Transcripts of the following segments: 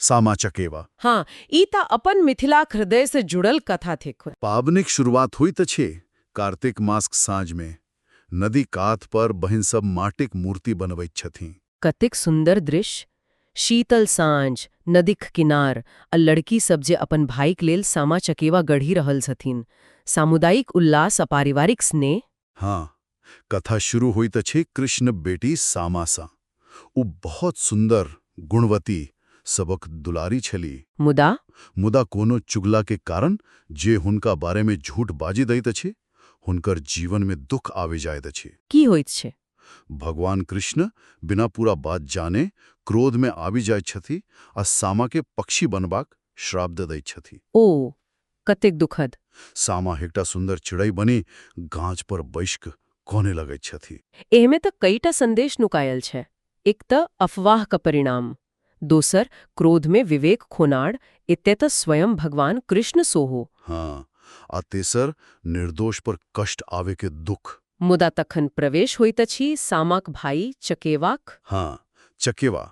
सामा चकेवा। हाँ, ई ता अपन मिथिलाक हृदय से जुड़ल कथा थिक। पावनिक शुरुआत हुई त छे कार्तिक मासक साँझ में नदी कात पर बहिन सब माटिक मूर्ति बनबैत छथिन। कतेक सुंदर दृश्य। शीतल साँझ, नदीक किनार आ लड़की सब जे अपन भाईक लेल सामा चकेवा गढ़ी रहल छथिन। सामुदायिक उल्लास आ पारिवारिक स्नेह। हाँ, कथा शुरू हुई त छे कृष्ण बेटी सामा सा। उ बहुत सुंदर, गुणवती, सबक दुलारी छली। मुदा कोनो चुगला के कारण जे हुनका बारे में झूठ बाजी दैत अछि, हुनकर जीवन में दुख आबि जाइत अछि। की होइत छै? भगवान कृष्ण बिना पूरा बात जाने क्रोध में आबि जाइत छथि आ सामा के पक्षी बनबाक श्राप दे दैत छथि। ओ, कतेक दुखद। सामा एकटा सुंदर चिड़ै बनी गाछ पर बैसक कोने लगैत छथि। एहमे त कईटा संदेश नुकायल छै। एक त अफवाह का परिणाम, दोसर क्रोध में विवेक खोनाड़, एते त स्वयं भगवान कृष्ण सोहो। हाँ, आ तेसर निर्दोष पर कष्ट आवे के दुख। मुदा तखन प्रवेश होइत अछि सामाक भाई चकेवाक। हाँ, चकेवा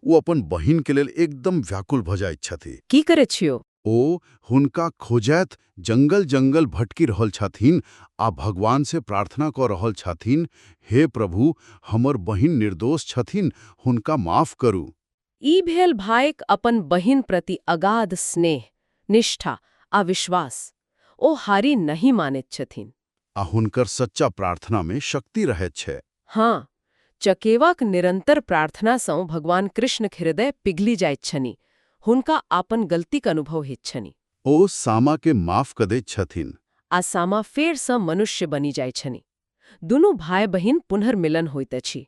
ओ अपन बहिन के लेल एकदम व्याकुल भ जाइत छथि। की करैत छियो? ओ हुनका खोजैत जंगल जंगल भटकी रहल छथिन आ भगवान से प्रार्थना क रहल छथिन, हे प्रभु, हमर बहिन निर्दोष छथिन, हुनका माफ करू। ई भेल भाइक अपन बहिन प्रति अगाध स्नेह, निष्ठा आ विश्वास। ओ हारि नहीं मानैत छथिन। आ हुनकर सच्चा प्रार्थना में शक्ति रहैत छै। हाँ, चकेवाक निरंतर प्रार्थना सँ भगवान कृष्णक हृदय पिघलि जाइत छनि। हुनका आपन गलतीक अनुभव होइत छनि। ओ सामा के माफ क दैत छथिन। आ सामा फेर सँ मनुष्य बनि जाइत छनि। दुनू भाई बहिन पुनर्मिलन होइत अछि।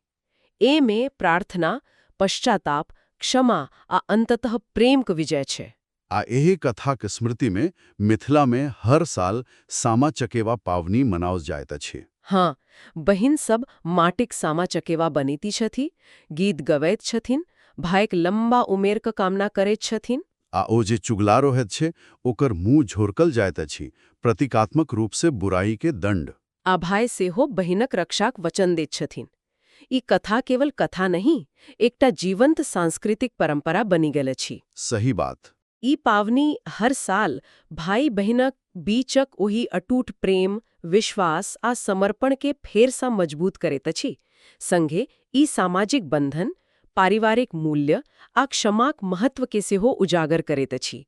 ए में प्रार्थना, पश्चाताप, क्षमा आ अंततः प्रेमक विजय छै। आ एही कथाक स्मृति में मिथिला में हर साल सामा चकेवा पावनी मनाओल जाइत अछि। हाँ, बहिन सब माटिक सामा चकेवा बनैती छथि, गीत गवैत छथिन, भाइक लंबा उमेरक कामना करैत छथिन। आ ओ जे चुगला रहैत छै ओकर मुंह झोरकल जाइत अछि, प्रतीकात्मक रूप से बुराई के दंड। आ भाई सेहो बहिनक रक्षाक वचन दैत छथिन। ई कथा केवल कथा नहीं, एकटा जीवंत सांस्कृतिक परंपरा बनि गेल अछि। सही बात। ई पावनी हर साल भाई बहिनक बीचक ओही अटूट प्रेम, विश्वास आ समर्पण के फेर सँ मजबूत करैत अछि। संगे ई सामाजिक बंधन, पारिवारिक मूल्य आ क्षमाक महत्व के सेहो उजागर करैत अछि।